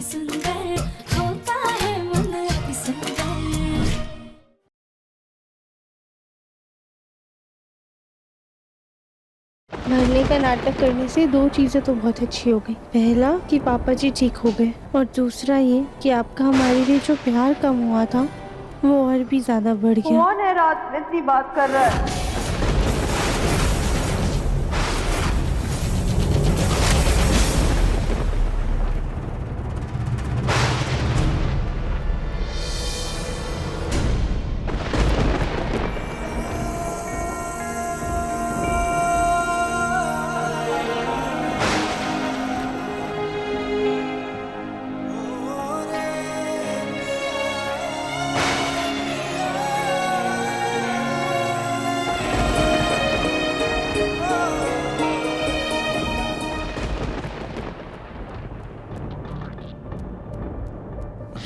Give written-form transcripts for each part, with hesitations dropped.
सुंदर होता है मन अति सुंदर। मरने का नाटक करने से दो चीजें तो बहुत अच्छी हो गई। पहला कि पापा जी ठीक हो गए, और दूसरा ये कि आपका हमारे लिए जो प्यार कम हुआ था वो और भी ज्यादा बढ़ गया। कौन है रात में इतनी बात कर रहा है?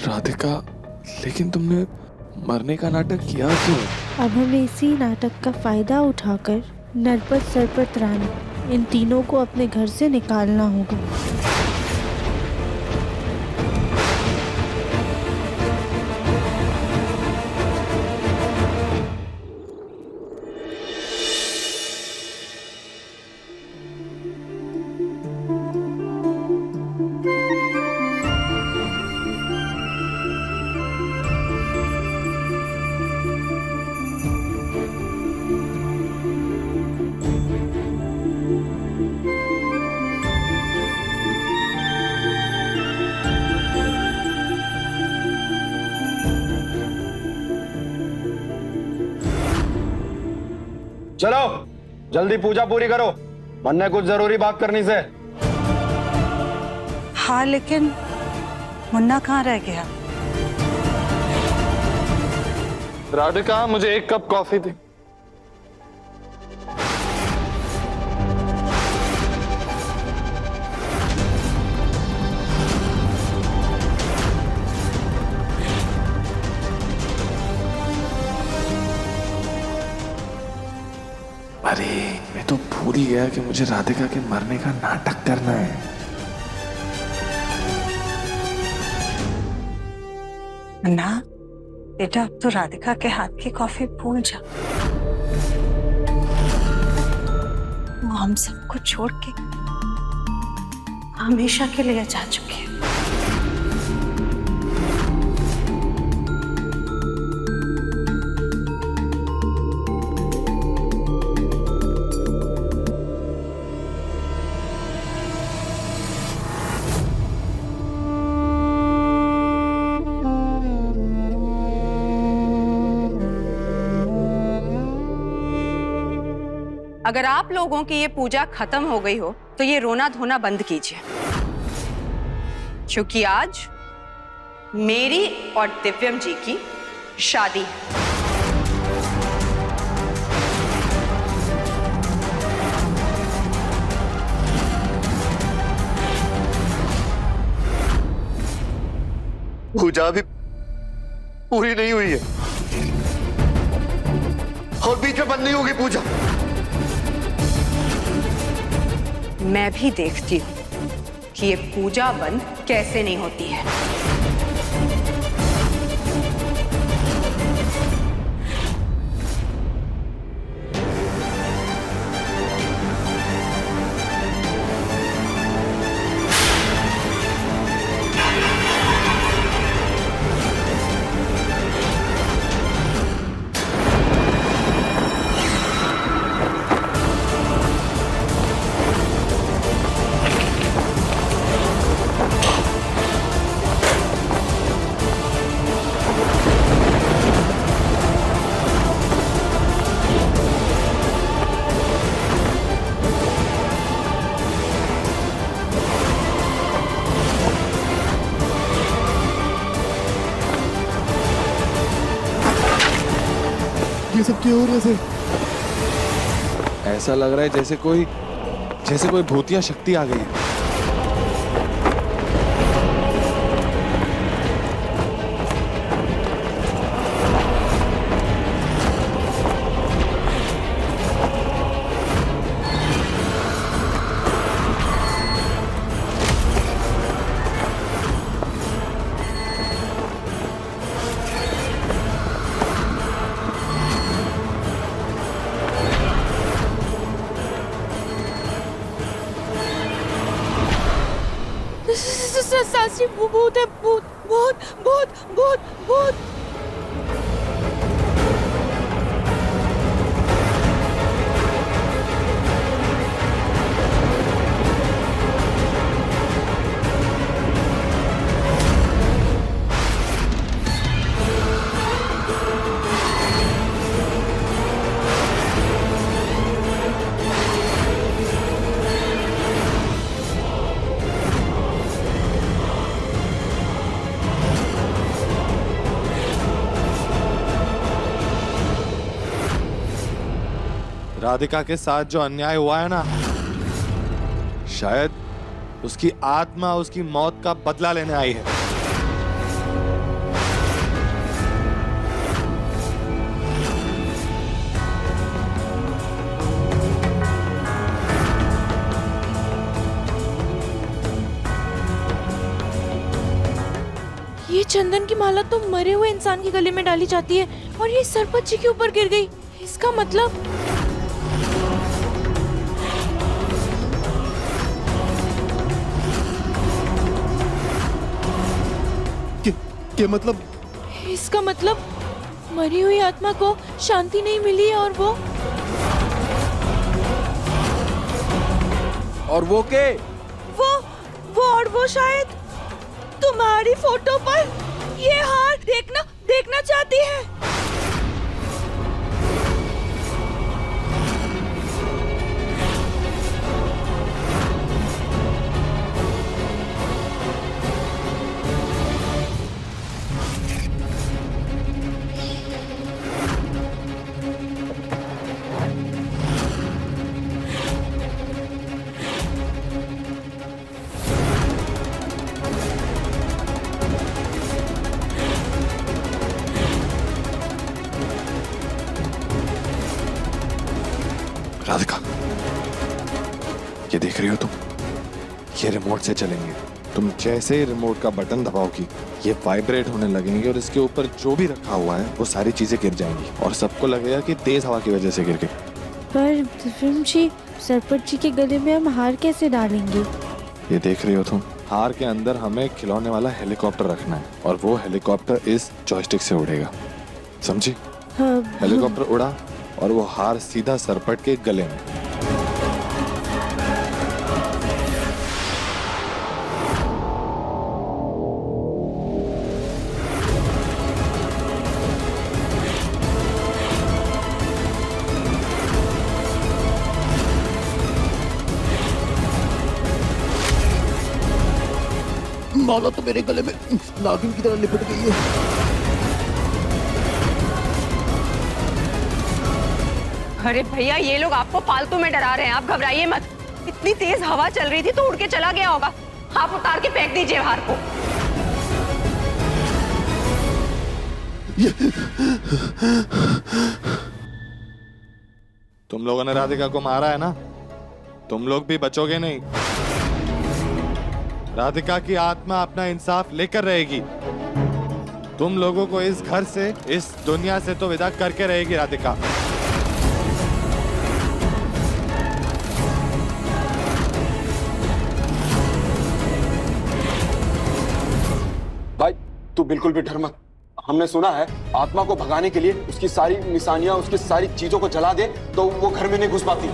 राधिका, लेकिन तुमने मरने का नाटक किया क्यों? अब हमें इसी नाटक का फायदा उठाकर नरपत सरपत रानी इन तीनों को अपने घर से निकालना होगा। चलो जल्दी पूजा पूरी करो, मन ने कुछ जरूरी बात करनी से। हाँ, लेकिन मुन्ना कहाँ रह गया? राधिका, मुझे एक कप कॉफी दे। अरे, मैं तो भूल ही गया कि मुझे राधिका के मरने का नाटक करना है। मुन्ना बेटा, अब तो राधिका के हाथ की कॉफी भूल जा। वो हम सबको छोड़ के हमेशा के लिए जा चुकी है। अगर आप लोगों की ये पूजा खत्म हो गई हो तो ये रोना धोना बंद कीजिए, क्योंकि आज मेरी और दिव्यम जी की शादी है। पूजा अभी पूरी नहीं हुई है और बीच में बंद नहीं होगी पूजा। मैं भी देखती हूं कि ये पूजा बंद कैसे नहीं होती है। ये सब क्यों हो रहा है? ऐसा लग रहा है जैसे कोई भूतिया शक्ति आ गई है। सासरी भूत है, भूत भूत भूत भूत भूत। राधिका के साथ जो अन्याय हुआ है ना, शायद उसकी आत्मा उसकी मौत का बदला लेने आई है। ये चंदन की माला तो मरे हुए इंसान के गले में डाली जाती है और ये सरपत जी के ऊपर गिर गई। इसका मतलब क्या मतलब? इसका मतलब मरी हुई आत्मा को शांति नहीं मिली है और वो के वो शायद तुम्हारी फोटो पर ये हार देखना चाहती है। राधिका, ये देख रही हो तुम? ये रिमोट से चलेंगे। तुम जैसे ही रिमोट का बटन दबाओगी, ये वाइब्रेट होने लगेंगे और इसके ऊपर जो भी रखा हुआ है वो सारी चीजें गिर जाएंगी और सबको लगेगा कि तेज हवा की वजह से गिर गई। पर दिव्यम जी, सरपत जी के गले में हम हार कैसे डालेंगे? ये देख रही हो तुम? हार के अंदर हमें खिलौने वाला हेलीकॉप्टर रखना है और वो हेलीकॉप्टर इस जॉयस्टिक से उड़ेगा, समझी? हाँ, हेलीकॉप्टर उड़ा और वो हार सीधा सरपट के गले में। माला तो मेरे गले में नागिन की तरह लिपट गई है। अरे भैया, ये लोग आपको फालतू में डरा रहे हैं, आप घबराइए मत। इतनी तेज हवा चल रही थी तो उड़ के चला गया होगा। आप उतार के फेंक दीजिए हार को। तुम लोगों ने राधिका को मारा है ना, तुम लोग भी बचोगे नहीं। राधिका की आत्मा अपना इंसाफ लेकर रहेगी। तुम लोगों को इस घर से, इस दुनिया से तो विदा करके रहेगी राधिका। भाई तू बिल्कुल भी डर मत। हमने सुना है आत्मा को भगाने के लिए उसकी सारी निशानियां, उसकी सारी चीजों को जला दे तो वो घर में नहीं घुस पाती।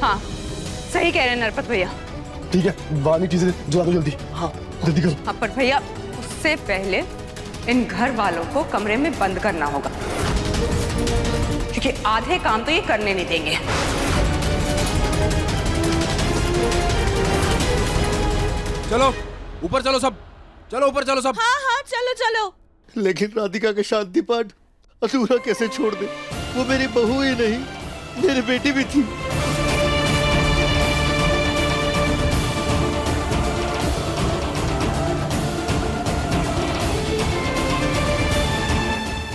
हाँ, सही कह रहे हैं नरपत भैया। ठीक है, वाली चीजें जला दो जल्दी। हाँ जल्दी करो। हाँ, पर भैया उससे पहले इन घर वालों को कमरे में बंद करना होगा, क्योंकि आधे काम तो ये करने नहीं देंगे। चलो ऊपर चलो सब, चलो ऊपर चलो सब। हाँ हाँ, चलो चलो। लेकिन राधिका का शांति पाठ अधूरा कैसे छोड़ दे? वो मेरी बहू ही नहीं, मेरी बेटी भी थी।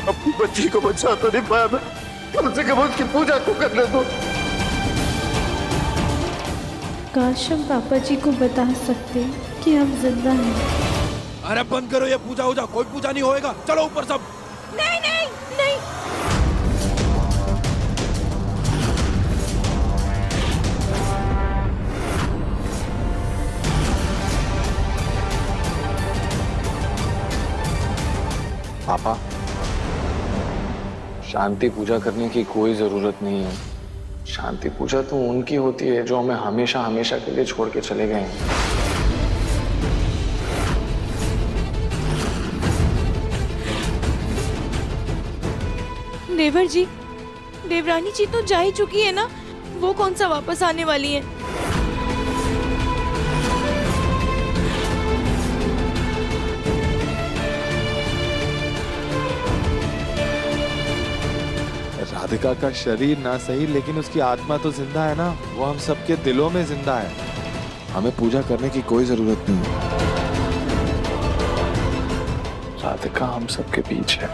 अपनी बच्ची को बचा तो नहीं पाया मैं, कम से कम उसकी पूजा को करने दो। काश हम पापा जी को बता सकते कि हम जिंदा हैं। अरे बंद करो ये पूजा हो जा, कोई पूजा नहीं होएगा। चलो ऊपर सब। नहीं नहीं नहीं। पापा, शांति पूजा करने की कोई जरूरत नहीं है। शांति पूजा तो उनकी होती है जो हमें हमेशा हमेशा के लिए छोड़ के चले गए हैं। देवर जी, देवरानी जी तो जा ही चुकी है ना, वो कौन सा वापस आने वाली है? राधिका का शरीर ना सही, लेकिन उसकी आत्मा तो जिंदा है ना, वो हम सबके दिलों में जिंदा है। हमें पूजा करने की कोई जरूरत नहीं। राधिका हम सबके बीच है।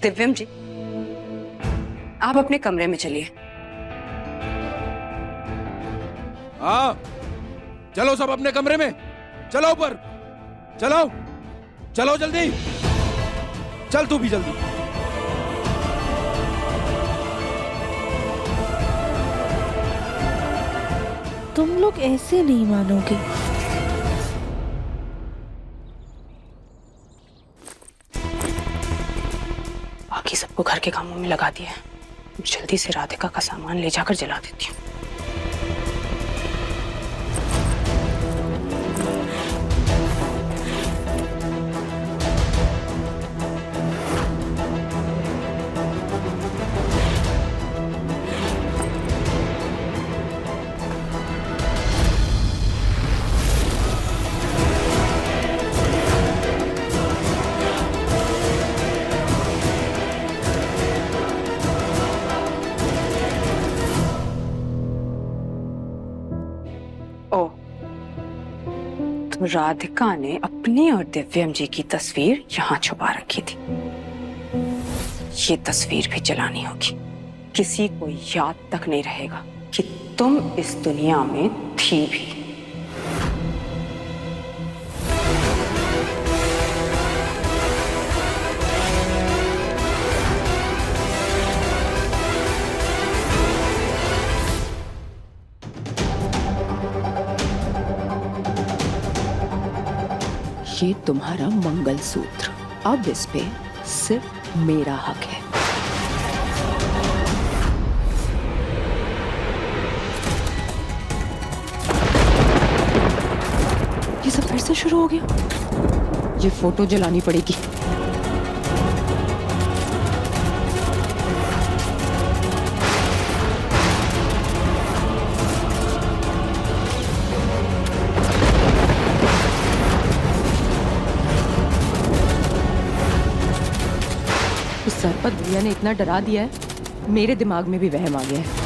दिव्यम जी, आप अपने कमरे में चलिए। हाँ, चलो सब अपने कमरे में। चलो ऊपर, चलो चलो जल्दी, चल तू भी जल्दी। तुम लोग ऐसे नहीं मानोगे। बाकी सबको घर के कामों में लगा दिया है। जल्दी से राधिका का सामान ले जाकर जला देती हूँ। ओ, तो राधिका ने अपनी और दिव्यम जी की तस्वीर यहाँ छुपा रखी थी। ये तस्वीर भी जलानी होगी। किसी को याद तक नहीं रहेगा कि तुम इस दुनिया में थी भी। ये तुम्हारा मंगलसूत्र, अब इस पे सिर्फ मेरा हक है। ये सब फिर से शुरू हो गया। ये फोटो जलानी पड़ेगी। उस सरपत भैया ने इतना डरा दिया है, मेरे दिमाग में भी वहम आ गया है।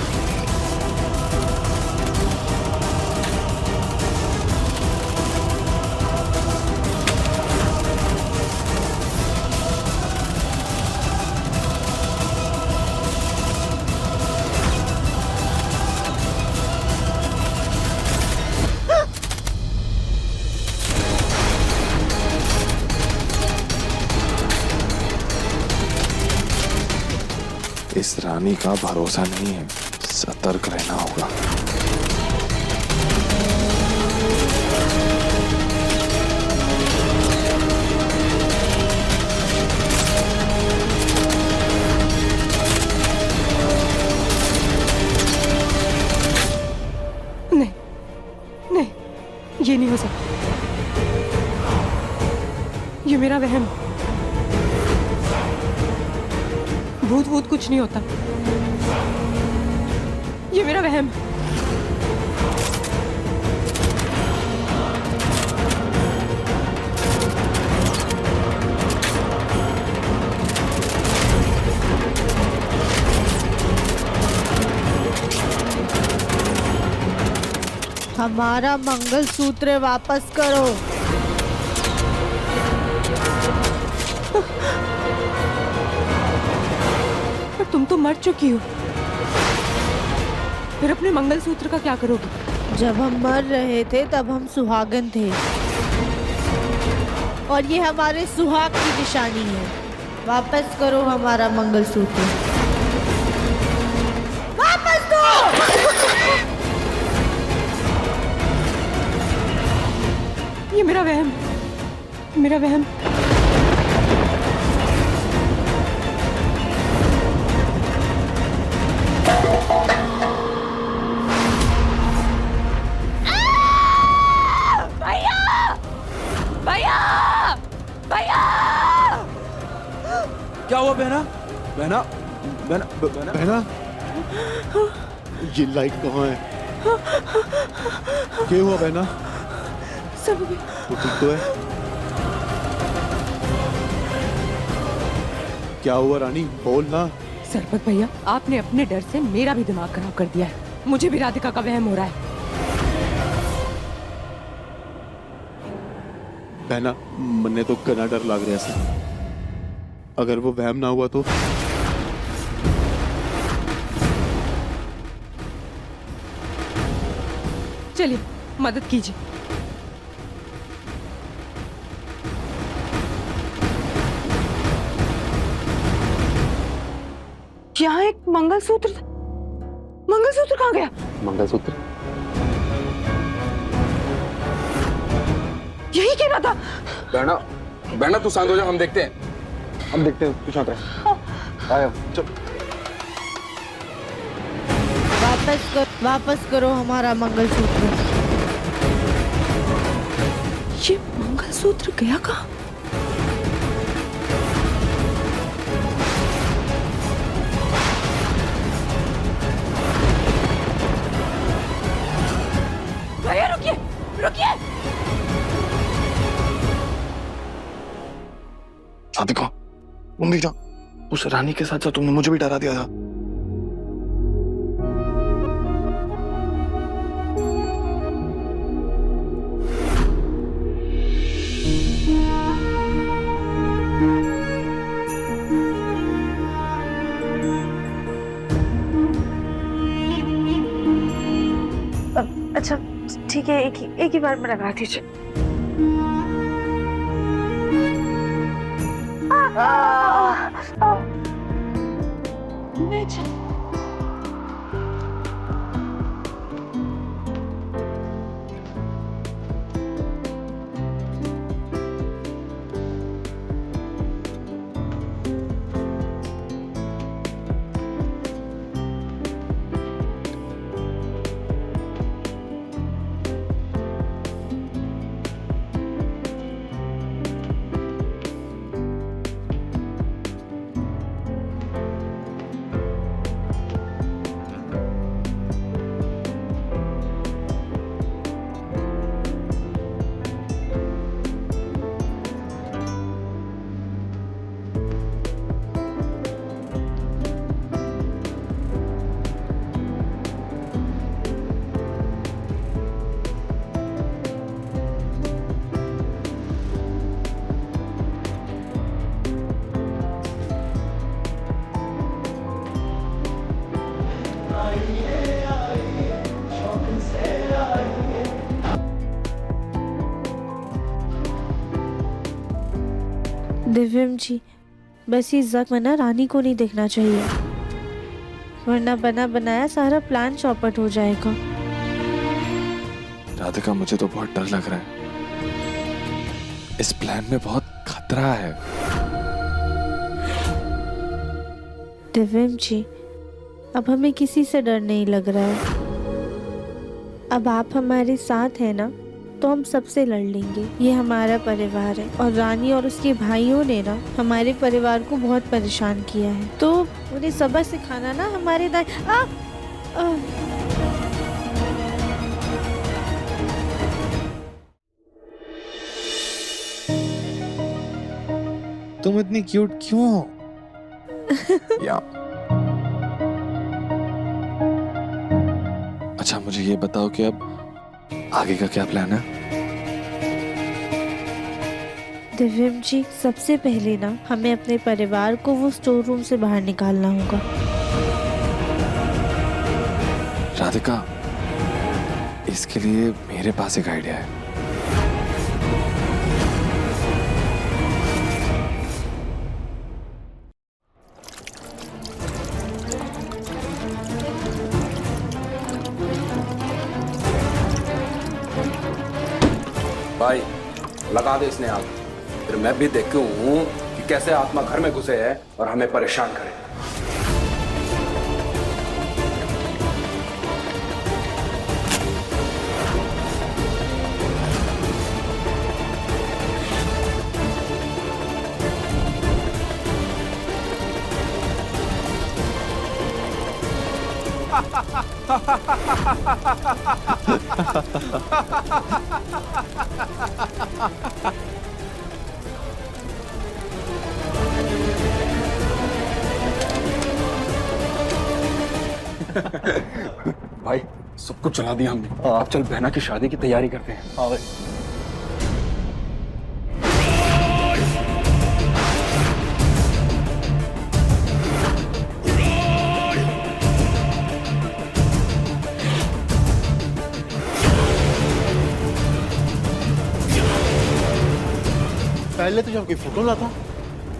इस रानी का भरोसा नहीं है, सतर्क रहना होगा। नहीं, नहीं, ये नहीं हो सकता। ये मेरा वहम। भूत भूत कुछ नहीं होता। ये मेरा वहम। हमारा मंगलसूत्र वापस करो। तुम तो मर चुकी हो, फिर अपने मंगलसूत्र का क्या करोगी? जब हम मर रहे थे तब हम सुहागन थे, और ये हमारे सुहाग की निशानी है। वापस करो हमारा मंगलसूत्र। वापस दो। ये मेरा वहम, मेरा वहम। क्या हुआ बहना? बहना, बहना, बहना, बहना, ये लाइट कहाँ है? क्या हुआ बहना? सब तू ठीक तो है? क्या हुआ रानी, बोल ना। सरपत भैया, आपने अपने डर से मेरा भी दिमाग खराब कर दिया है। मुझे भी राधिका का वहम हो रहा है। बहना, मन्ने तो घना डर लग रहा है। अगर वो वहम ना हुआ तो? चलिए मदद कीजिए। यहाँ एक मंगलसूत्र था। मंगलसूत्र कहाँ गया? मंगलसूत्र? यही कह रहा था। बहना, बहना तू शांत हो जा, हम देखते हैं, तू शांत रह। आया, चल। वापस करो हमारा मंगलसूत्र। ये मंगलसूत्र गया कहाँ? भैया रुकिए, रुकिए। राधिका, मम्मी जा, उस रानी के साथ तुमने मुझे भी डरा दिया था। अच्छा ठीक है, एक ही बार में लगा दीजिए। दिव्यम जी, बस ये जख्म ना रानी को नहीं देखना चाहिए, वरना बना बनाया सारा प्लान चौपट हो जाएगा। राधिका, मुझे तो बहुत डर लग रहा है। इस प्लान में बहुत खतरा है। दिव्यम जी, अब हमें किसी से डर नहीं लग रहा है। अब आप हमारे साथ हैं ना, तो हम सबसे लड़ लेंगे। ये हमारा परिवार है और रानी और उसके भाइयों ने ना हमारे परिवार को बहुत परेशान किया है, तो उन्हें सबक सिखाना ना हमारे तुम इतनी क्यूट क्यों हो? या अच्छा, मुझे ये बताओ कि अब आगे का क्या प्लान है? दिव्यम जी, सबसे पहले ना हमें अपने परिवार को वो स्टोर रूम से बाहर निकालना होगा। राधिका, इसके लिए मेरे पास एक आइडिया है। भाई, लगा दे इसने आग, फिर मैं भी देखूं कि कैसे आत्मा घर में घुसे है और हमें परेशान करे। भाई सब कुछ चला दिया हमने, अब चल बहना की शादी की तैयारी करते हैं। हाँ भाई। पहले तो जब कोई फोटो लाता,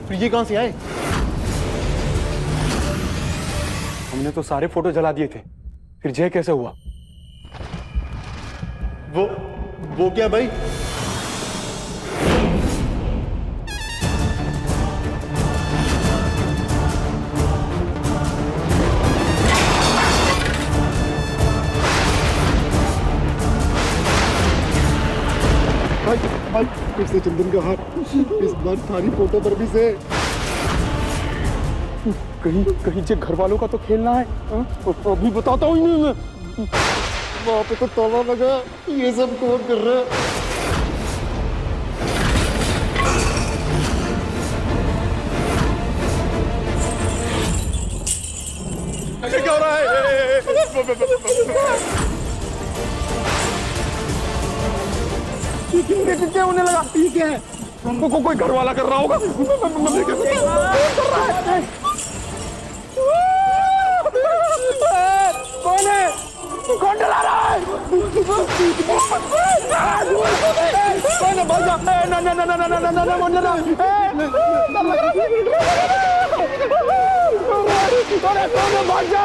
फिर ये कहां से आए? हमने तो सारे फोटो जला दिए थे, फिर जय कैसे हुआ? वो क्या भाई? भाई फिर से चंदन का हाथ, इस बार सारी फोटो पर भी से। कहीं जे घर वालों का तो खेलना है। अभी बताता हूँ नहीं मैं। वहां पे तो ताला लगा, ये सब कौन कर रहा है? क्या हो रहा है? क्या होने लगा? ठीक है, कोई घर वाला कर रहा होगा। कौन है? कौन डरा रहा है? कौन है? भाग जा! ना ना ना ना ना ना ना ना कौन डरा? कौन है? भाग जा!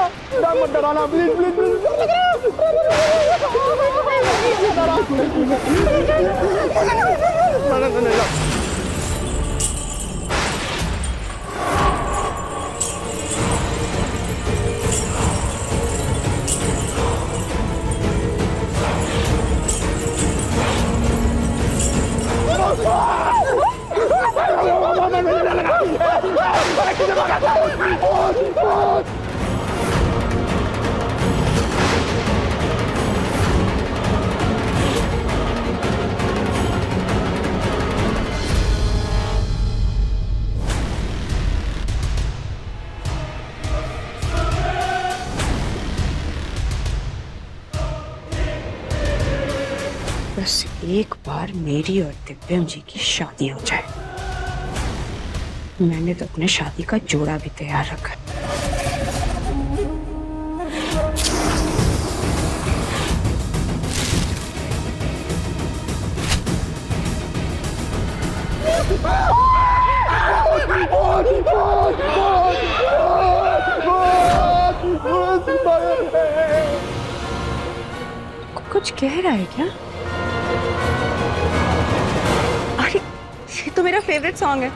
मत डराना प्लीज प्लीज प्लीज। बस एक बार मेरी और दिव्यम जी की शादी हो जाए। मैंने तो अपने शादी का जोड़ा भी तैयार रखा। कुछ कह रहा है क्या? अरे ये तो मेरा फेवरेट सॉन्ग है।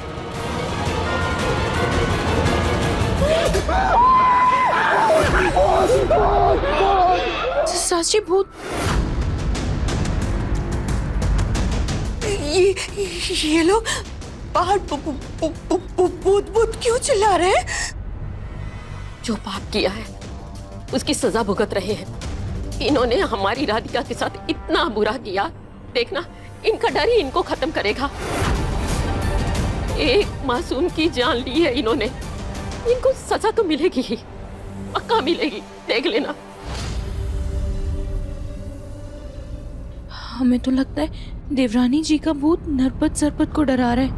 साची भूत, ये लोग बाहर भूत भूत क्यों चिल्ला रहे हैं? जो पाप किया है उसकी सजा भुगत रहे हैं। इन्होंने हमारी राधिका के साथ इतना बुरा किया, देखना इनका डर ही इनको खत्म करेगा। एक मासूम की जान ली है इन्होंने, इनको सजा तो मिलेगी ही, पक्का मिलेगी, देख लेना। हमें तो लगता है देवरानी जी का भूत नरपत सरपत को डरा रहा है।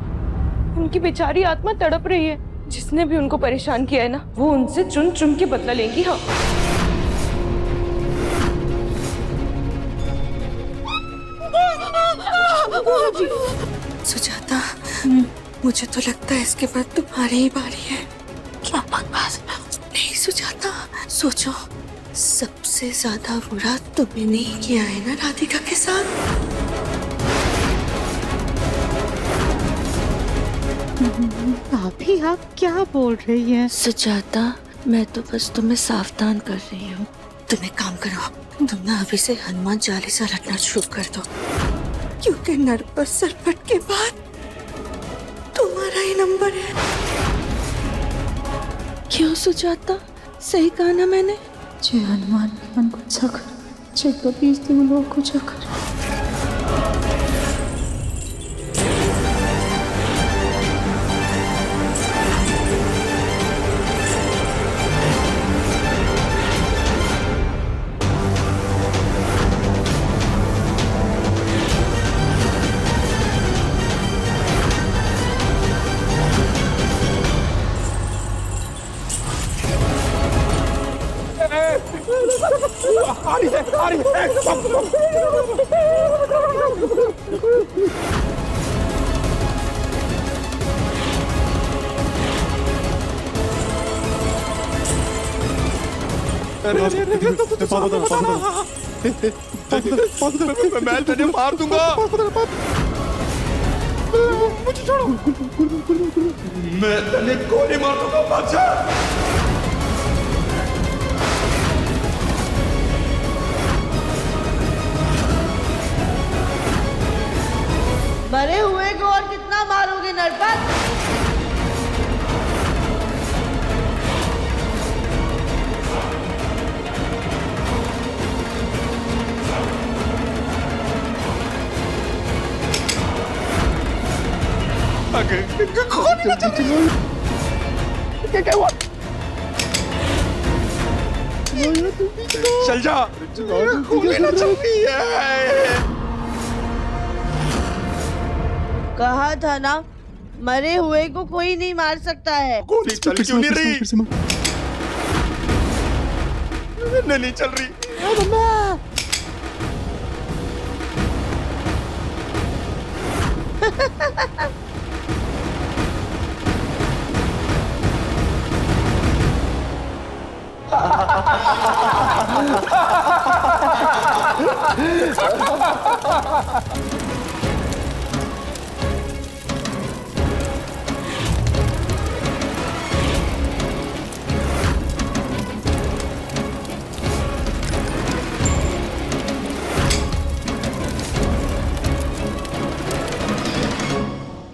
उनकी बेचारी आत्मा तड़प रही है। जिसने भी उनको परेशान किया है ना, वो उनसे चुन चुन के बदला लेंगी। हाँ, सुजाता, मुझे तो लगता है इसके बाद तुम्हारी ही बारी है। क्या बकवास? नहीं सुजाता, सोचो, सबसे ज्यादा बुरा तुमने नहीं किया है ना राधिका के साथ। भाभी आप क्या बोल रही हैं? सुजाता, मैं तो बस तुम्हें सावधान कर रही हूँ। तुम एक काम करो, तुम ना अभी से हनुमान चालीसा रटना शुरू कर दो, क्योंकि नरपत सरपट के बाद तुम्हारा ही नंबर है। क्यों सुजाता, सही कहा ना मैंने? जय हनुमान के मन को जाकर, जय कपीश देवलों को जाकर। मैं तुझे मार दूंगा। मुझे छोड़ो। मैं तेरे गोली मार दूंगा, बादशाह। मरे हुए को और कितना मारोगे नरपत? चल जा। गोली न चलती है। कहा था ना, मरे हुए को कोई नहीं मार सकता है। गोली चल क्यों नहीं रही? नहीं चल रही।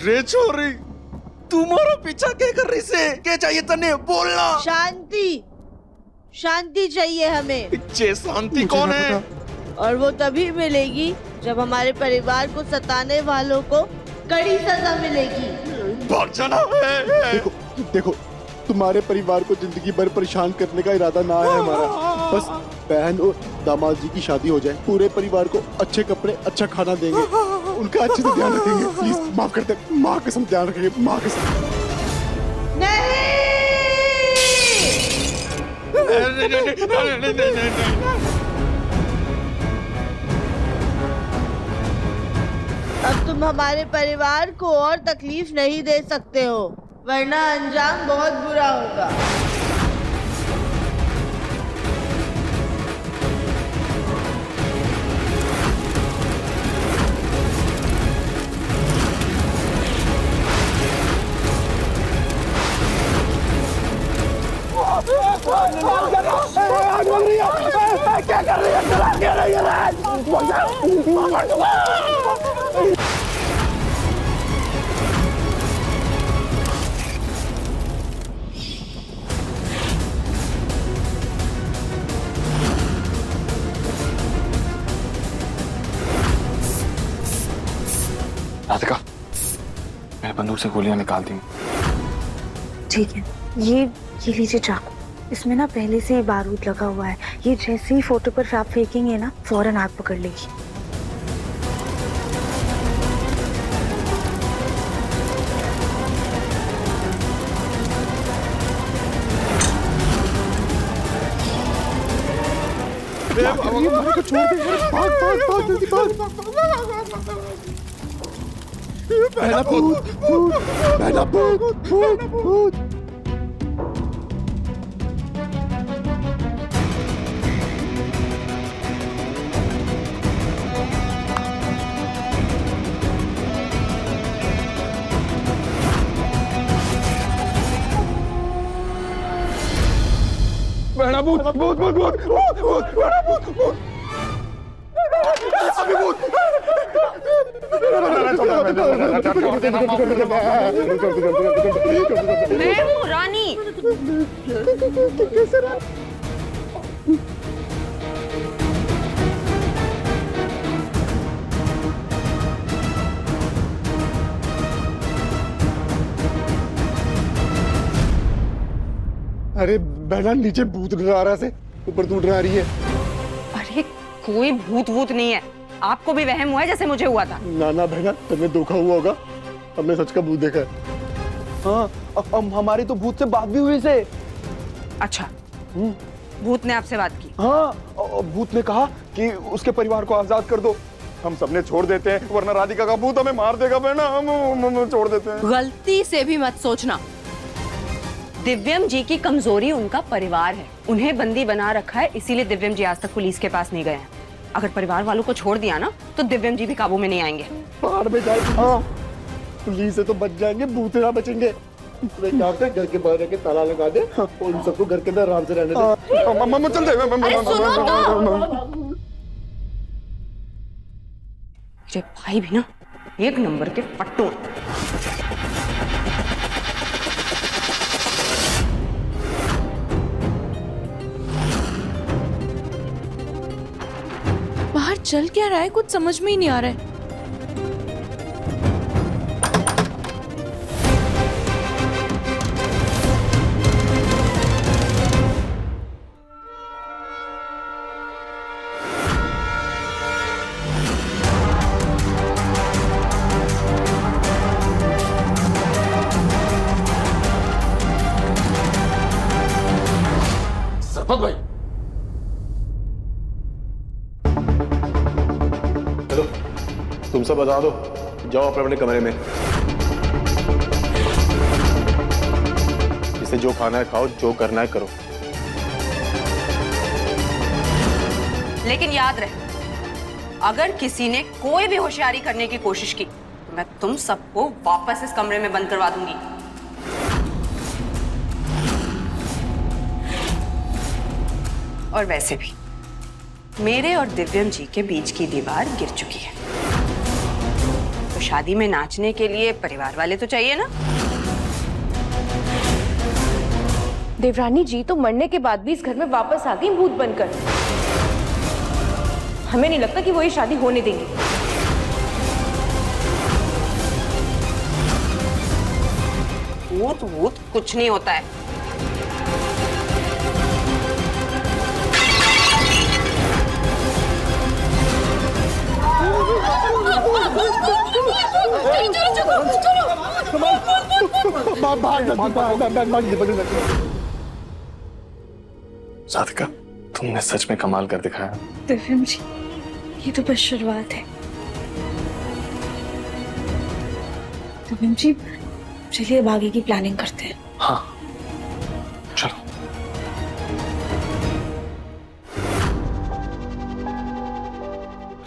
रे छोरी, तुम्हारा पीछा क्या कर रही से? क्या चाहिए तने? बोलना। शांति, शांति चाहिए हमें। ये शांति कौन है? और वो तभी मिलेगी जब हमारे परिवार को सताने वालों को कड़ी सजा मिलेगी। भाग जाना है। देखो देखो, तुम्हारे परिवार को जिंदगी भर परेशान करने का इरादा ना है हमारा। बस बहन और दामाद जी की शादी हो जाए, पूरे परिवार को अच्छे कपड़े, अच्छा खाना देंगे, उनका अच्छे से ध्यान रखेंगे। प्लीज माफ कर दे, माँ कसम ध्यान रखेंगे, माँ कसम। अब तुम हमारे परिवार को और तकलीफ नहीं दे सकते हो, वरना अंजाम बहुत बुरा होगा। क्या कर रही है? राधिका, मेरे बंदूक से गोलियां निकाल दी। ठीक है, ये लीजिए चाकू, इसमें ना पहले से ही बारूद लगा हुआ है। ये जैसे ही फोटो पर आप फेंकेंगे ना, फौरन आग पकड़ लेगी। छोड़ दे, भाग भाग भाग, जल्दी भाग। बहना भूत, भूत, बहना भूत, भूत, भूत। बहना भूत भूत भूत भूत भूत भूत बहना भूत भूत अभी भूत मैं हूँ रानी। अरे बहना नीचे भूत डरा रहा से, ऊपर तू डरा रही है। अरे कोई भूत वूत नहीं है, आपको भी वहम हुआ है जैसे मुझे हुआ था। ना ना बहना, तुम्हें धोखा हुआ होगा, हमने सच का भूत देखा है। हाँ हमारी तो भूत से बात भी हुई से। अच्छा, भूत ने आपसे बात की? हाँ, भूत ने कहा कि उसके परिवार को आजाद कर दो, हम सबने छोड़ देते हैं वरना राधिका का भूत हमें मार देगा बहना, हम छोड़ देते हैं। गलती से भी मत सोचना। दिव्यम जी की कमजोरी उनका परिवार है, उन्हें बंदी बना रखा है, इसीलिए दिव्यम जी आज तक पुलिस के पास नहीं गए हैं। अगर परिवार वालों को छोड़ दिया ना तो दिव्यम जी भी काबू में नहीं आएंगे। पहाड़ में जाए, हाँ पुलिस से तो बच जाएंगे, भूत से ना बचेंगे। क्या कर, घर के बाहर के ताला लगा दे और उन सबको घर के अंदर आराम से रहने दे। चल दे। मेरे भाई भी ना एक नंबर के पट्टू। बाहर चल क्या रहा है, कुछ समझ में ही नहीं आ रहा है। सरपत भाई, चलो तुम सब बता दो, जाओ अपने अपने कमरे में। इसे जो खाना है खाओ, जो करना है करो। लेकिन याद रहे, अगर किसी ने कोई भी होशियारी करने की कोशिश की तो मैं तुम सबको वापस इस कमरे में बंद करवा दूंगी। और वैसे भी मेरे और दिव्यम जी के बीच की दीवार गिर चुकी है, तो शादी में नाचने के लिए परिवार वाले तो चाहिए ना। देवरानी जी तो मरने के बाद भी इस घर में वापस आ गई भूत बनकर। हमें नहीं लगता कि वो ये शादी होने देंगे। भूत भूत कुछ नहीं होता है। राधिका, तुमने सच में कमाल कर दिखाया। दिव्यम जी, ये तो बस शुरुआत है। दिव्यम जी, चलिए अब आगे की प्लानिंग करते हैं। हाँ चलो।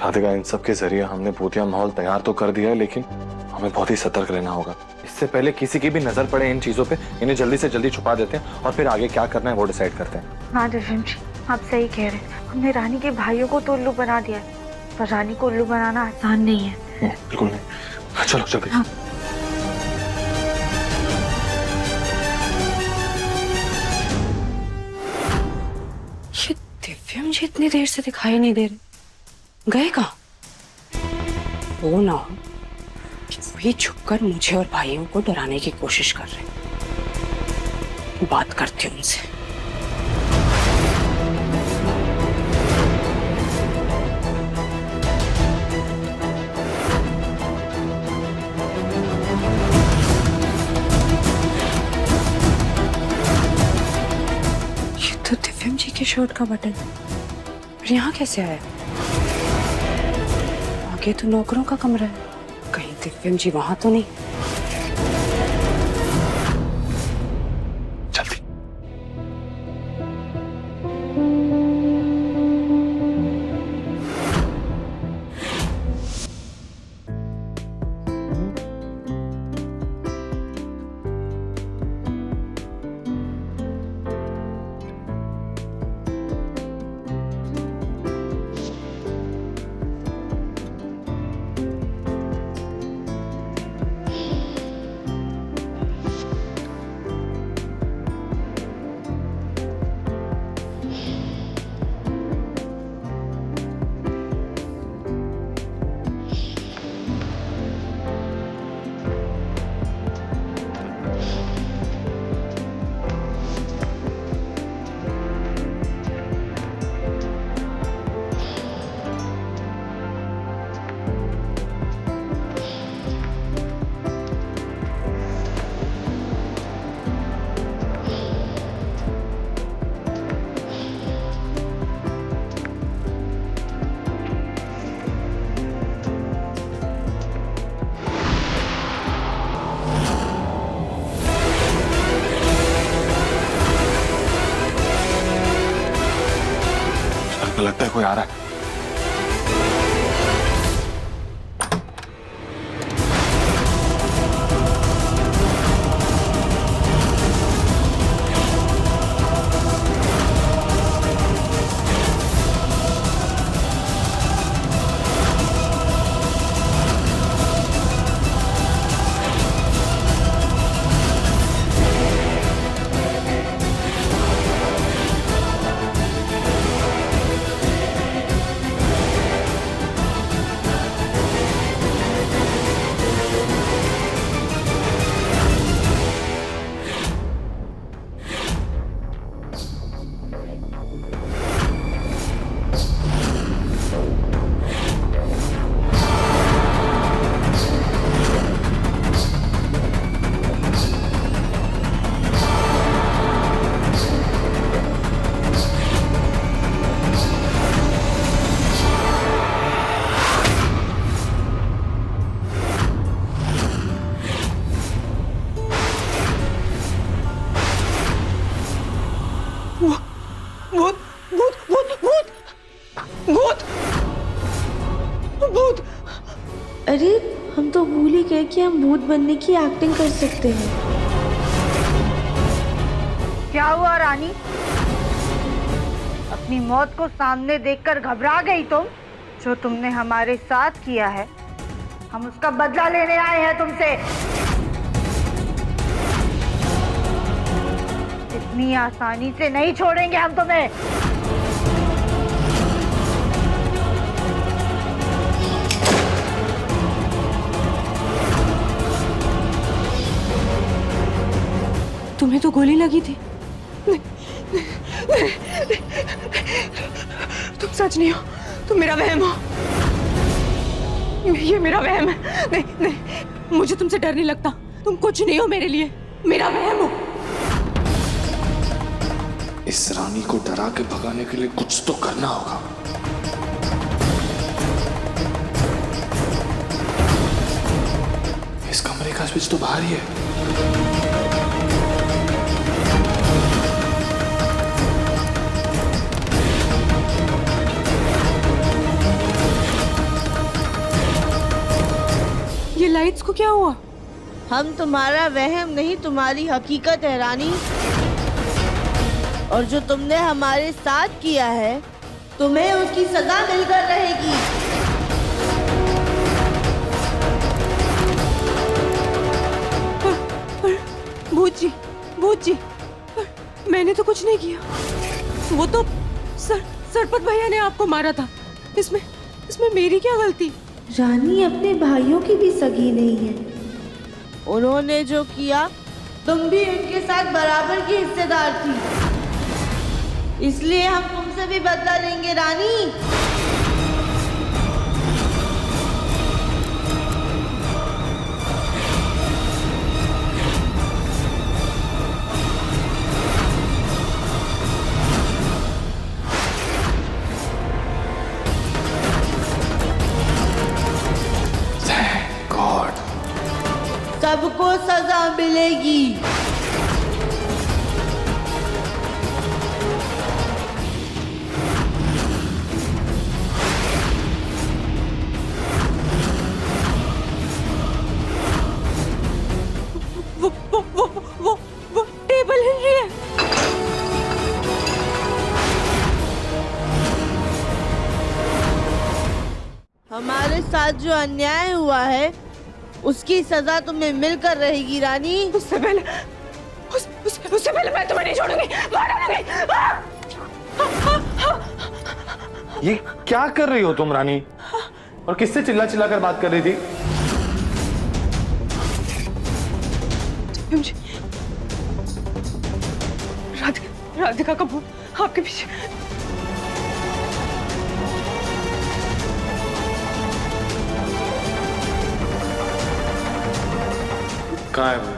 राधिका, इन सब के जरिए हमने भूतिया माहौल तैयार तो कर दिया है, लेकिन हमें बहुत ही सतर्क रहना होगा। इससे पहले किसी की भी नजर पड़े इन चीजों पे, इन्हें जल्दी से जल्दी छुपा देते हैं और फिर आगे क्या करना है वो डिसाइड करते हैं। हाँ दिव्यम जी, आप सही कह रहे हैं। हमने रानी के भाइयों को तो उल्लू बना दिया है, पर रानी को उल्लू बनाना आसान नहीं है। बिल्कुल नहीं। चलो जल्दी। हाँ। ये दिव्यम जी इतनी देर से दिखाई नहीं दे रहे, गए कहाँ? वो ना हो कि वही छुपकर मुझे और भाइयों को डराने की कोशिश कर रहे। बात करती हूँ उनसे। ये तो दिव्यम जी के शर्ट का बटन है, यहाँ कैसे आया? आगे तो नौकरों का कमरा है, कहीं दिव्यम जी वहां तो नहीं? जल्दी। लगता है कोई आ रहा है। अरे हम तो भूल ही गए कि हम भूत बनने की एक्टिंग कर सकते हैं। क्या हुआ रानी? अपनी मौत को सामने देखकर घबरा गई तुम? जो तुमने हमारे साथ किया है, हम उसका बदला लेने आए हैं तुमसे। इतनी आसानी से नहीं छोड़ेंगे हम तुम्हें। तुम्हें तो गोली लगी थी। तुम सच नहीं हो, तुम मेरा वहम हो। ये मेरा वहम है। नहीं नहीं, मुझे तुमसे डर नहीं लगता। तुम कुछ नहीं हो मेरे लिए, मेरा वहम हो। इस रानी को डरा के भगाने के लिए कुछ तो करना होगा। इस कमरे का स्विच तो बाहर ही है। ये लाइट्स को क्या हुआ? हम तुम्हारा वहम नहीं, तुम्हारी हकीकत है रानी। और जो तुमने हमारे साथ किया है, तुम्हें उसकी सजा मिलकर रहेगी। भूत जी, मैंने तो कुछ नहीं किया। वो तो सरपत भैया ने आपको मारा था। इसमें मेरी क्या गलती? रानी अपने भाइयों की भी सगी नहीं है। उन्होंने जो किया, तुम भी उनके साथ बराबर की हिस्सेदार थी। इसलिए हम तुमसे भी बदला लेंगे रानी। सबको सजा मिलेगी। वो टेबल हिल रही है। हमारे साथ जो अन्याय हुआ है, उसकी सजा तुम्हें मिलकर रहेगी रानी। उससे पहले मैं तुम्हें नहीं छोड़ूंगी, मार डालूंगी। ये क्या कर रही हो तुम रानी? और किससे चिल्ला चिल्ला कर बात कर रही थी? राधिका का भूत आपके पीछे। कहाँ है भूत?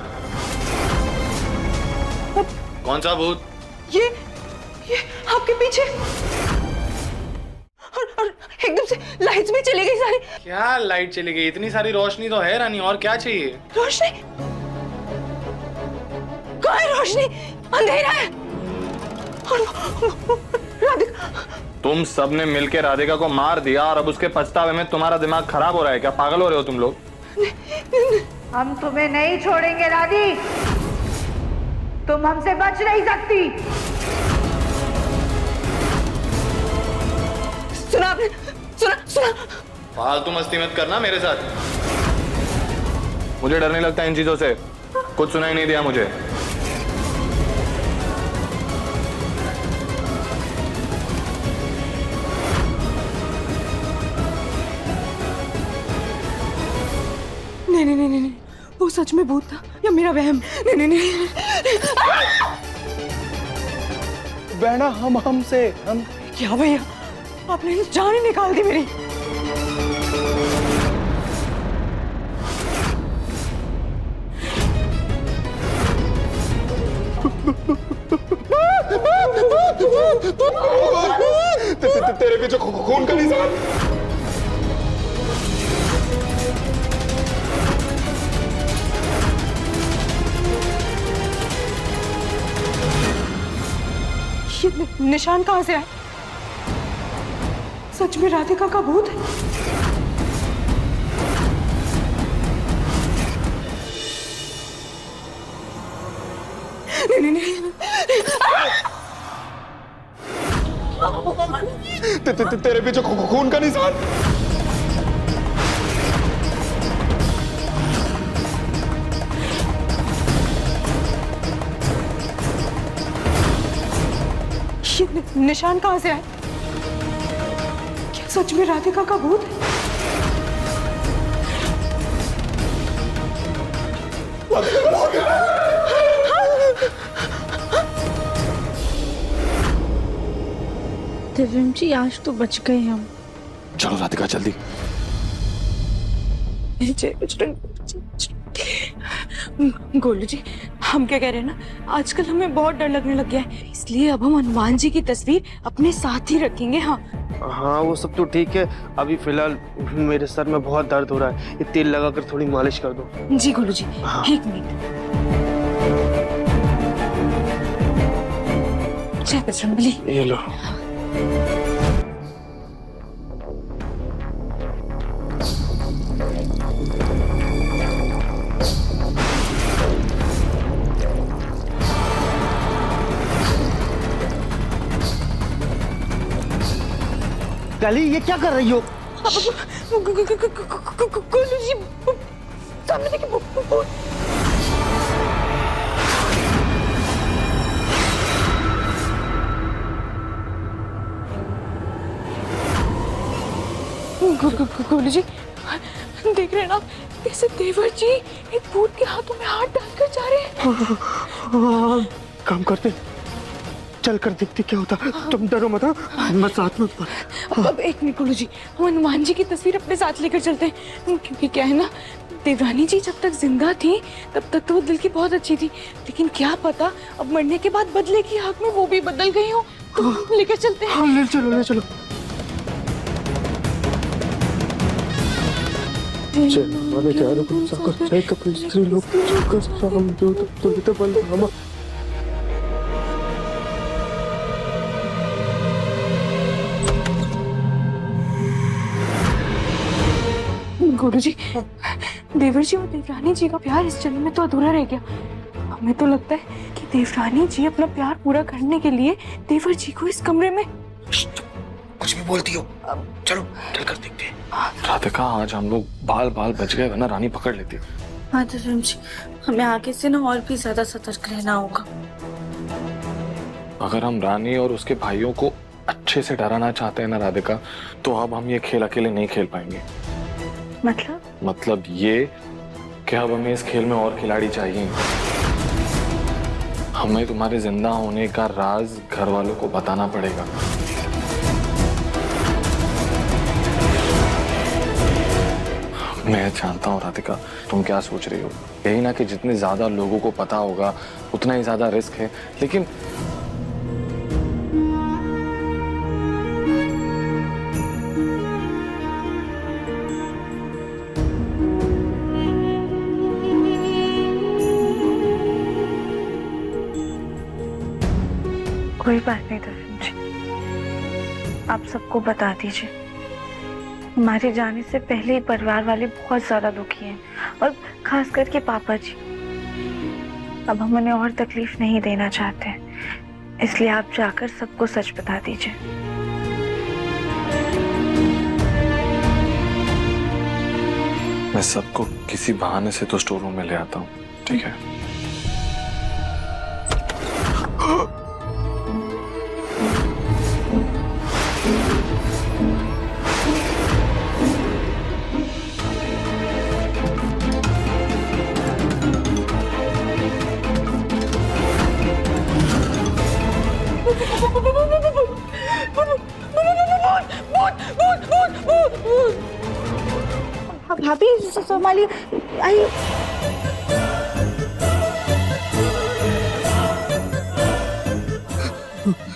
कौन सा भूत? ये आपके पीछे। और एकदम से लाइट्स भी चली गई सारी। क्या लाइट चली गई? इतनी सारी रोशनी तो है रानी, और क्या चाहिए? रोशनी? कहाँ है रोशनी? अंधेरा है। और तुम सब ने मिलकर राधिका को मार दिया और अब उसके पछतावे में तुम्हारा दिमाग खराब हो रहा है क्या? पागल हो रहे हो तुम लोग? हम तुम्हें नहीं छोड़ेंगे राधी, तुम हमसे बच नहीं सकती। सुना आपने? सुना। फालतू मस्ती मत करना मेरे साथ। मुझे डर नहीं लगता इन चीजों से। कुछ सुनाई नहीं दिया मुझे। नहीं, वो सच में भूत था या मेरा वहम? नहीं। बहना हमसे क्या भैया, आपने जान ही निकाल दी मेरी। तेरे पीछे खून का निशान। ये निशान कहाँ से आए? सच में राधिका का भूत है? नहीं। तेरे पीछे खून का निशान। ये निशान कहाँ से आए? क्या सच में राधिका का भूत है? दिव्यम जी, आज तो बच गए हम। चलो राधिका जल्दी। गोलू जी, हम क्या कह रहे हैं ना, आजकल हमें बहुत डर लगने लग गया है, इसलिए अब हम हनुमान जी की तस्वीर अपने साथ ही रखेंगे। हाँ वो सब तो ठीक है, अभी फिलहाल मेरे सर में बहुत दर्द हो रहा है, ये तेल लगाकर थोड़ी मालिश कर दो। जी गोलू जी, हाँ। 1 मिनट। जय बजरंगबली। ये लो। काली, ये क्या कर रही हो? गोलू जी, सामने देखिए, गोलू जी, देख रहे हैं ना कैसे देवर जी एक भूत के हाथों में हाथ डालकर जा रहे हैं। काम करते, चल कर देखते क्या होता। तुम डरो मत, मैं साथ में ऊपर। अब 1 मिनट गोलू जी, हम हनुमान जी की तस्वीर अपने साथ लेकर चलते हैं, क्योंकि क्या है ना, देवरानी जी जब तक जिंदा थी तब तक तो वो दिल की बहुत अच्छी थी, लेकिन क्या पता अब मरने के बाद बदले की आग में वो भी बदल गई हो। तो लेकर चलते हैं। हाँ, ले चलो। गोलू जी, देवर जी और देवरानी जी का प्यार इस जन्म में तो अधूरा रह गया। हमें तो लगता है कि देवरानी जी अपना प्यार पूरा करने के लिए देवर जी को इस कमरे में। कुछ भी बोलती हो, चलो चल कर देखते हैं। राधिका, आज हम लोग बाल बच गए, वरना रानी पकड़ लेती। हाँ दिव्यम जी, हमें आगे से ना और भी ज्यादा सतर्क रहना होगा। अगर हम रानी और उसके भाइयों को अच्छे से डराना चाहते हैं ना राधिका, तो अब हम ये खेल अकेले नहीं खेल पाएंगे। मतलब ये कि अब हमें इस खेल में और खिलाड़ी चाहिए। हमें तुम्हारे जिंदा होने का राज घर वालों को बताना पड़ेगा। मैं जानता हूँ राधिका, तुम क्या सोच रही हो। यही ना कि जितने ज्यादा लोगों को पता होगा उतना ही ज्यादा रिस्क है, लेकिन कोई बात नहीं दिव्यम जी, आप सबको बता दीजिए, हमारे जाने से पहले ही परिवार वाले बहुत ज्यादा दुखी हैं, और खास करके पापा जी। अब हम उन्हें और तकलीफ नहीं देना चाहते, इसलिए आप जाकर सबको सच बता दीजिए। मैं सबको किसी बहाने से तो स्टोर रूम में ले आता हूँ, ठीक है? भाभी संभालिए, आइए।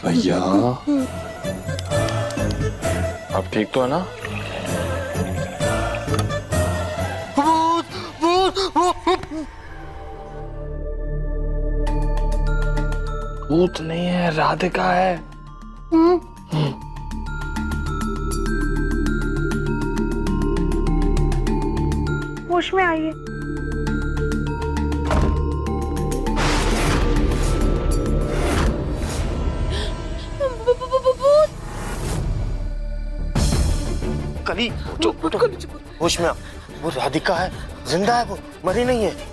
भैया अब ठीक तो है ना? भूत नहीं है, राधिका है। होश में आइए। कली होश में आ। वो राधिका है, जिंदा है, वो मरी नहीं है।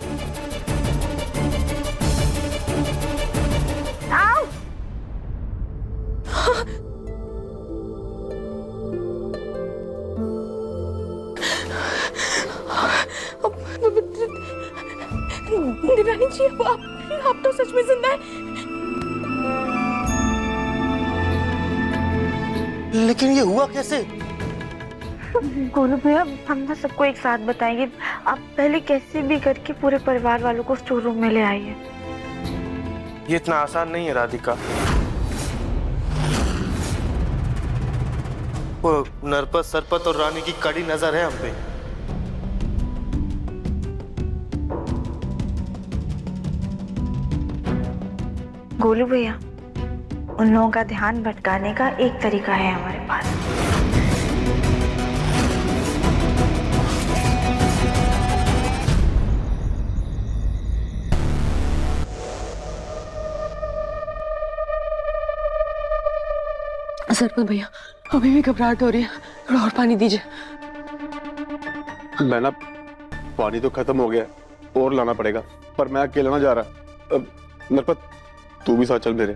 देवरानी जी, आप तो सच में जिंदा है। लेकिन ये हुआ कैसे? गोलू भैया, हम ना सबको एक साथ बताएंगे। आप पहले कैसे भी करके पूरे परिवार वालों को स्टोर रूम में ले आइए। ये इतना आसान नहीं है राधिका। वो नरपत, सरपत और रानी की कड़ी नजर है हम पे। गोलू भैया, उन लोगों का ध्यान भटकाने का एक तरीका है हमारे पास। सरपंच भैया, अभी भी घबराहट हो रही है, थोड़ा और पानी दीजिए। मैं पानी तो खत्म हो गया, और लाना पड़ेगा, पर मैं अकेला ना जा रहा। अब नरपत, तू भी साथ चल मेरे।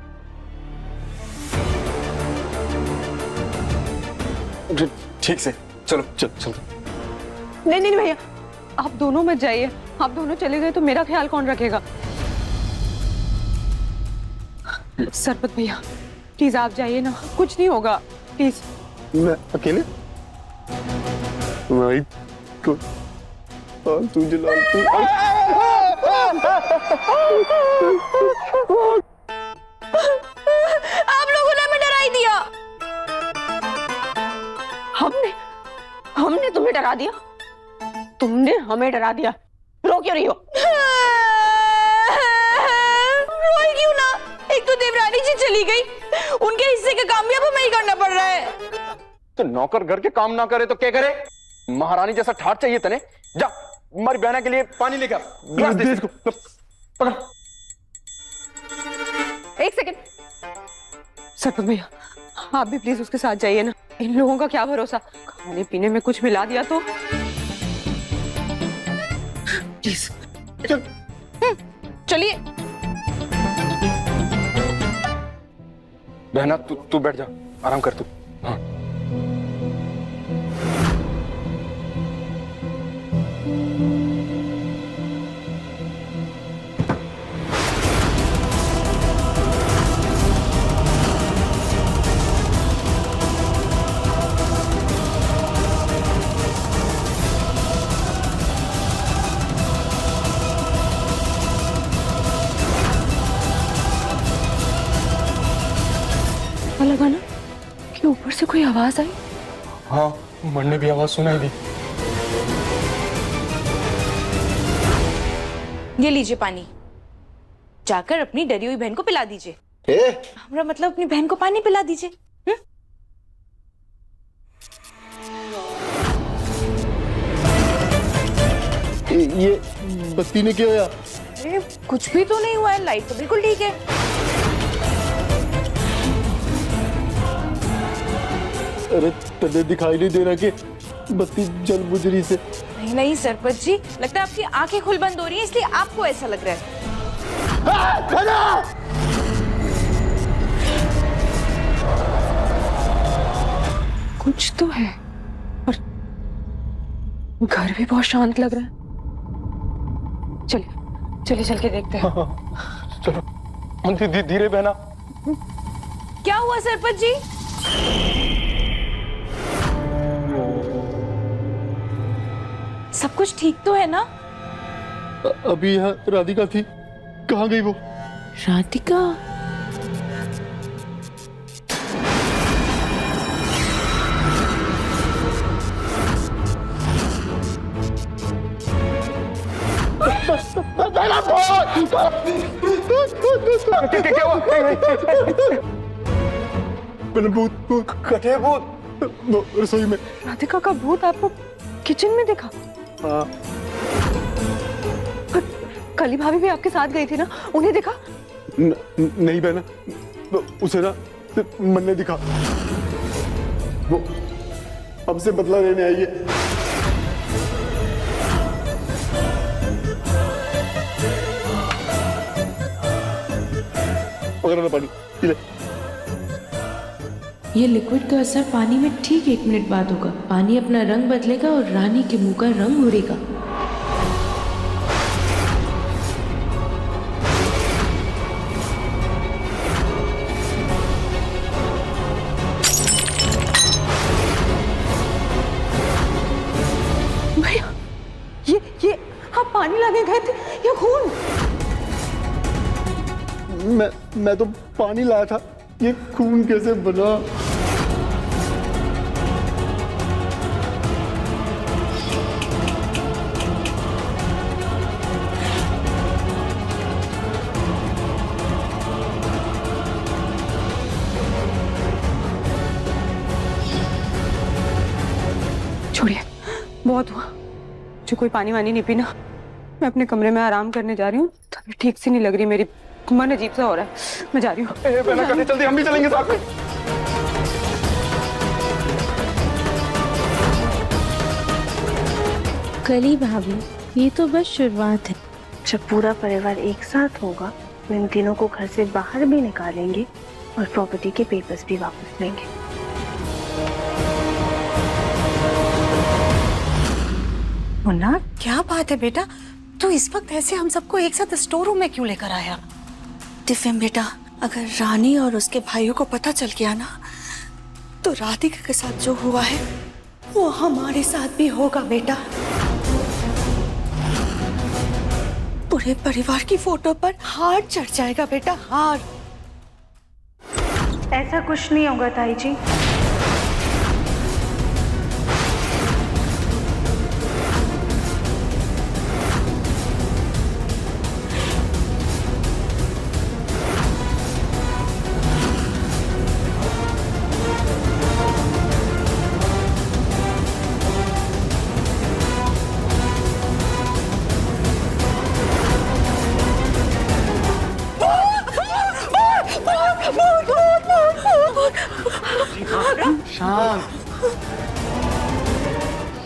ठीक से चलो। चल। नहीं नहीं भैया, आप दोनों मत जाइए। आप दोनों चले गए तो मेरा ख्याल कौन रखेगा? सरपत भैया प्लीज आप जाइए ना, कुछ नहीं होगा, प्लीज। मैं अकेले? भाई को तुझे आप लोगों ने हमें डरा ही दिया। हमने तुम्हें डरा दिया? तुमने हमें डरा दिया। रो क्यों रही हो? रोई क्यों ना? एक तो देवरानी जी चली गई, उनके हिस्से का काम भी अब हमें ही करना पड़ रहा है। तो नौकर घर के काम ना करे तो क्या करे? महारानी जैसा ठाट चाहिए तने। जा हमारी बहना के लिए पानी लेकर ग्लास दे इसको। पकड़। एक सेकंड सरपंच भैया, आप भी प्लीज उसके साथ जाइए ना। इन लोगों का क्या भरोसा, खाने पीने में कुछ मिला दिया तो। प्लीज चलिए। बहना तू बैठ जा, आराम कर तू। हाँ। लगा ना कि ऊपर से कोई आवाज आई। हाँ, मन ने भी आवाज सुनाई दी। ये लीजिए पानी, जाकर अपनी डरी हुई बहन को पिला दीजिए। हमरा मतलब अपनी बहन को पानी पिला दीजिए। ये बत्ती ने क्या होया? अरे कुछ भी तो नहीं हुआ है, लाइट तो बिल्कुल ठीक है। अरे तने दिखाई नहीं दे रहा कि बत्ती जल बुझ रही से? नहीं नहीं सरपंच जी, लगता है आपकी आंखें खुल बंद हो रही हैं, इसलिए आपको ऐसा लग रहा है। कुछ तो है, और घर भी बहुत शांत लग रहा है। चलिए चलिए चल के देखते हैं। चलो धीरे बहना। क्या हुआ सरपंच जी? सब कुछ ठीक तो है ना? अभी यहाँ राधिका थी, कहाँ गई वो? राधिका? भूत कटे भूत रसोई में। राधिका का भूत आपको किचन में दिखा? हाँ। कली भाभी भी आपके साथ गई थी ना, उन्हें दिखा? नहीं बहना, उसे ना मन ने दिखा। वो हमसे बदला लेने आई है। पकड़ पानी पी ले। ये लिक्विड का असर पानी में ठीक 1 मिनट बाद होगा। पानी अपना रंग बदलेगा और रानी के मुंह का रंग उड़ेगा। भैया ये आप पानी लाने गए थे या खून? मैं तो पानी लाया था, ये खून कैसे बना? छोड़िए, बहुत हुआ। जो कोई पानी वानी नहीं पीना, मैं अपने कमरे में आराम करने जा रही हूँ। तभी ठीक से नहीं लग रही, मेरी मन अजीब सा हो रहा है। मैं जा रही हूँ। जल्दी हम भी चलेंगे साथ में। कली भाभी, ये तो बस शुरुआत है। जब पूरा परिवार एक साथ होगा तो इन तीनों को घर से बाहर भी निकालेंगे और प्रॉपर्टी के पेपर्स भी वापस लेंगे। मुन्ना, क्या बात है बेटा? तू इस वक्त ऐसे हम सबको एक साथ स्टोर रूम में क्यों लेकर आया? दिव्यम बेटा, अगर रानी और उसके भाइयों को पता चल गया ना, तो राधिका के साथ जो हुआ है वो हमारे साथ भी होगा बेटा। पूरे परिवार की फोटो पर हार चढ़ जाएगा बेटा, हार। ऐसा कुछ नहीं होगा ताई जी। शांत,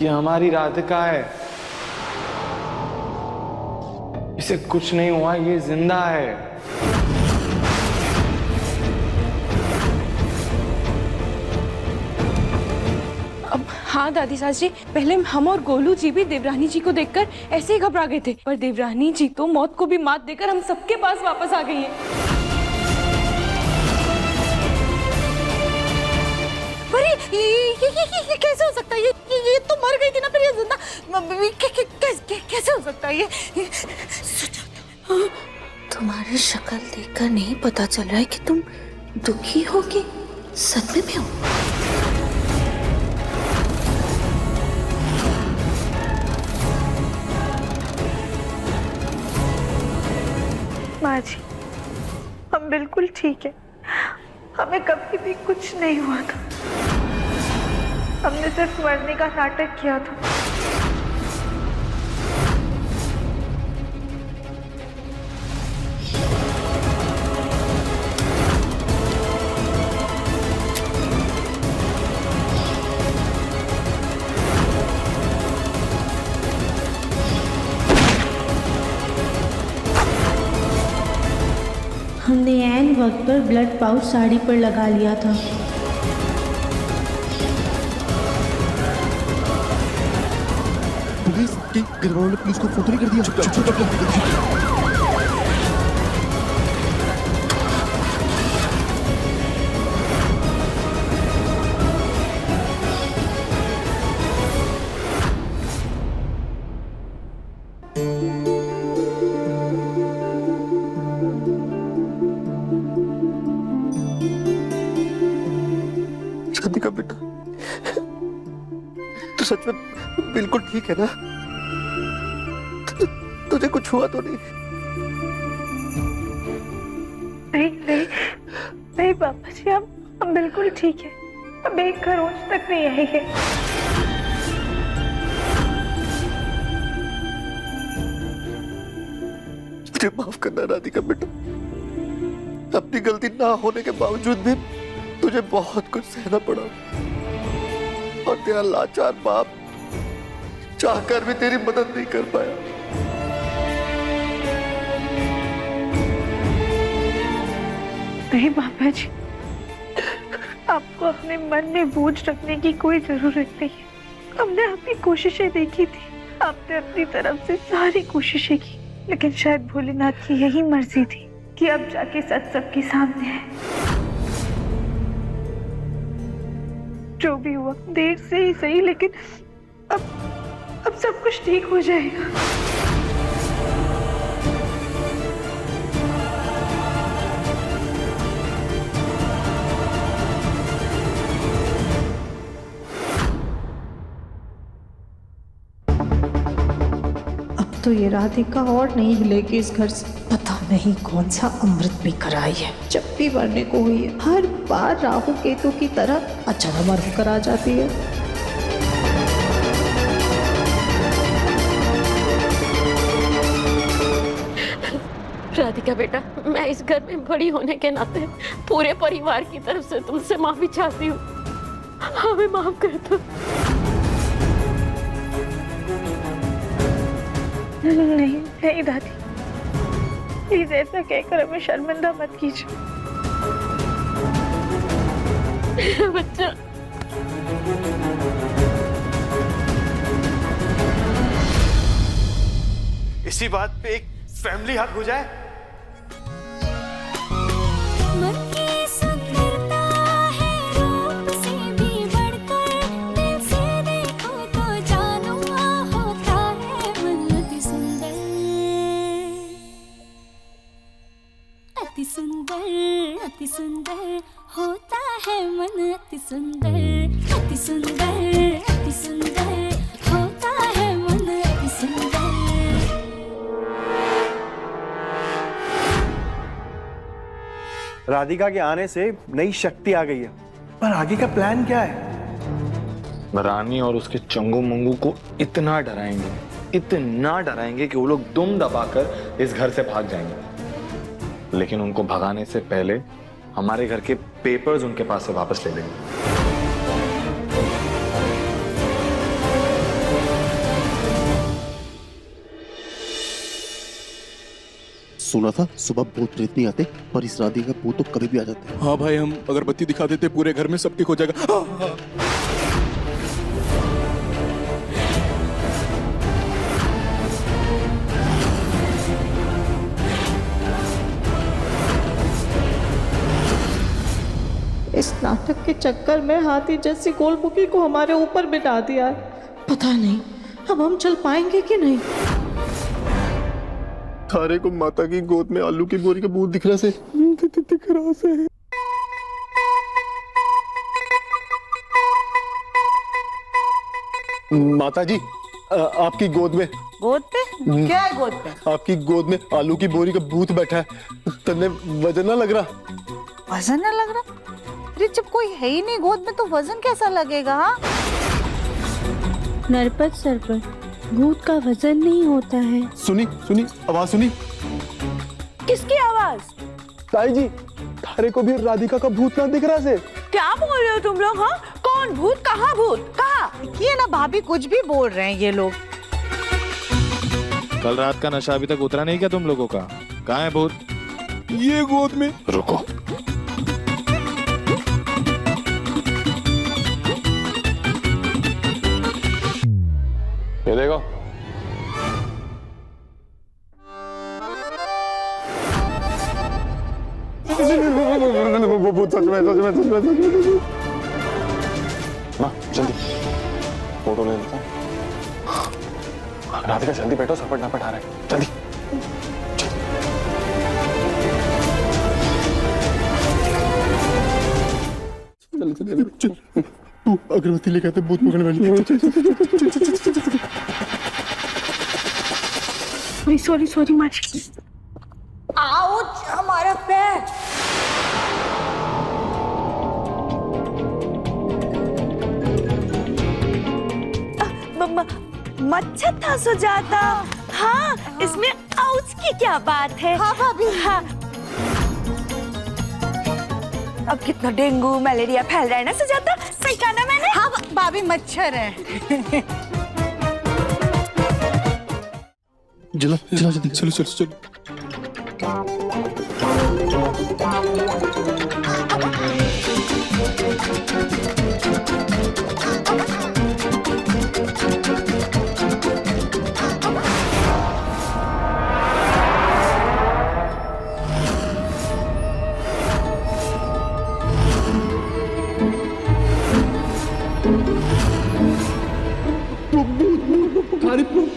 ये हमारी राधिका है, इसे कुछ नहीं हुआ, ये जिंदा है। अब हाँ दादी सास जी, पहले हम और गोलू जी भी देवरानी जी को देखकर ऐसे ही घबरा गए थे, पर देवरानी जी तो मौत को भी मात देकर हम सबके पास वापस आ गई है। ये कैसे हो सकता है? ये तो मर गई थी ना, फिर ये जिंदा कैसे हो सकता है ये? तुम्हारी शक्ल देखकर नहीं पता चल रहा है कि तुम दुखी हो कि सदमे में हो। माँ जी, हम बिल्कुल ठीक है। हमें कभी भी कुछ नहीं हुआ था। हमने सिर्फ मरने का नाटक किया था। वक्त पर ब्लड पाउच साड़ी पर लगा लिया था। पुलिस के घर वालों ने पुलिस को फोन नहीं कर दिया? राधिका बेटा, तू सच में बिल्कुल ठीक है ना? तुझे कुछ हुआ तो नहीं? नहीं नहीं नहीं पापा जी, हम बिल्कुल ठीक है। अब एक खरोच तक नहीं आई है। मुझे माफ करना राधिका बेटा, अपनी गलती ना होने के बावजूद भी तुझे बहुत कुछ सहना पड़ा और तेरा लाचार बाप चाहकर भी तेरी मदद नहीं कर पाया। नहीं पापा जी, आपको अपने मन में बोझ रखने की कोई जरूरत नहीं है। हमने अपनी कोशिशें देखी थी, आपने अपनी तरफ से सारी कोशिशें की, लेकिन शायद भोलेनाथ की यही मर्जी थी कि अब जाके सच सबके सामने है। जो भी हुआ देर से ही सही, लेकिन अब सब कुछ ठीक हो जाएगा। तो ये राधिका और नहीं हिलेगी इस घर से। पता नहीं कौन सा अमृत भी कराई है। जब भी मरने को हुई है, हर बार राहु केतु की तरह अचानक मर होकर आ जाती है। राधिका बेटा, मैं इस घर में बड़ी होने के नाते पूरे परिवार की तरफ से तुमसे माफी चाहती हूँ। हमें माफ कर दो। नहीं नहीं दादी, प्लीज ऐसा कहकर हमें शर्मिंदा मत कीजिए। बच्चा, इसी बात पे एक फैमिली हक हो जाए। अति सुंदर होता है मन, अति सुंदर, अति सुंदर, अति सुंदर होता है मन, अति सुंदर। राधिका के आने से नई शक्ति आ गई है, पर आगे का प्लान क्या है? रानी और उसके चंगू मंगू को इतना डराएंगे कि वो लोग दुम दबाकर इस घर से भाग जाएंगे। लेकिन उनको भगाने से पहले हमारे घर के पेपर्स उनके पास से वापस ले लेंगे। सुना था सुबह भूत प्रेत नहीं आते, पर इस राधिका का भूत तो कभी भी आ जाते हैं। हाँ भाई, हम अगरबत्ती दिखा देते पूरे घर में सब ठीक हो जाएगा। इस नाटक के चक्कर में हाथी जैसी गोलमुखी को हमारे ऊपर बिठा दिया। पता नहीं अब हम चल पाएंगे कि नहीं। थारे को माता की गोद में आलू की बोरी का भूत दिख रहा से माता जी, आपकी गोद में। गोद पे? क्या है गोद पे? आपकी गोद में आलू की बोरी का भूत बैठा है। तन्ने वजन ना लग रहा? वजन ना लग रहा? अरे जब कोई है ही नहीं गोद में तो वजन कैसा लगेगा? नरपत सर पर भूत का वजन नहीं होता है। सुनी आवाज सुनी? किसकी आवाज? ताई जी, थारे को भी राधिका का भूत ना दिख रहा से? क्या बोल रहे हो तुम लोग? हाँ, कौन भूत? कहाँ भूत? कहाँ? ये ना भाभी कुछ भी बोल रहे हैं ये लोग। कल रात का नशा अभी तक उतरा नहीं क्या तुम लोगों का? कहाँ है भूत? ये गोद में। रुको, सच में माँ जल्दी फोटो ले लेता हूँ। राधिका जल्दी बैठो, सरपट ना बैठा रहे, जल्दी। चल तू अगरबत्ती लेकर आते, भूत पकड़ने वाली। सॉरी माँ जी। आउच, हमारा पैर। मच्छर था सुजाता। हाँ, इसमें आउच की क्या बात है? हाँ भाभी। हाँ। अब कितना डेंगू मलेरिया फैल रहा है ना सुजाता, सही कहा ना मैंने? हाँ भाभी, मच्छर है। चलो जल्दी, चलो।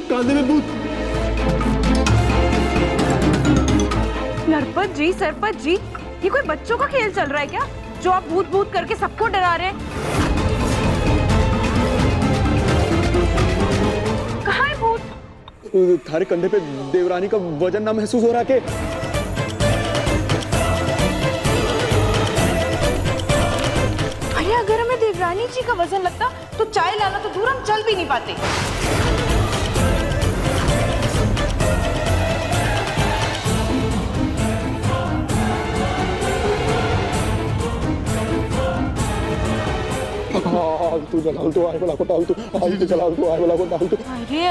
कांधे में भूत। नरपत जी, सरपत जी, ये कोई बच्चों का खेल चल रहा है क्या, जो आप भूत भूत करके सबको डरा रहे हैं? कहाँ है भूत? थारे कंधे पे देवरानी का वजन ना महसूस हो रहा के? अरे अगर हमें देवरानी जी का वजन लगता तो चाय लाना तो दूर, हम चल भी नहीं पाते।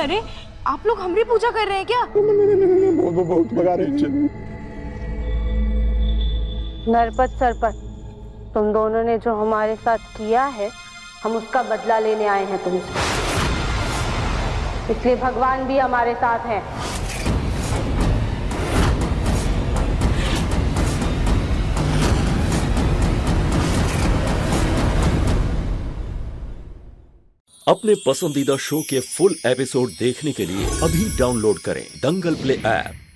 अरे आप लोग हमारी पूजा कर रहे हैं क्या? बहुत भगा रहे हैं। नरपत सरपत, तुम दोनों ने जो हमारे साथ किया है, हम उसका बदला लेने आए हैं तुमसे। इसलिए भगवान भी हमारे साथ हैं। अपने पसंदीदा शो के फुल एपिसोड देखने के लिए अभी डाउनलोड करें दंगल प्ले ऐप।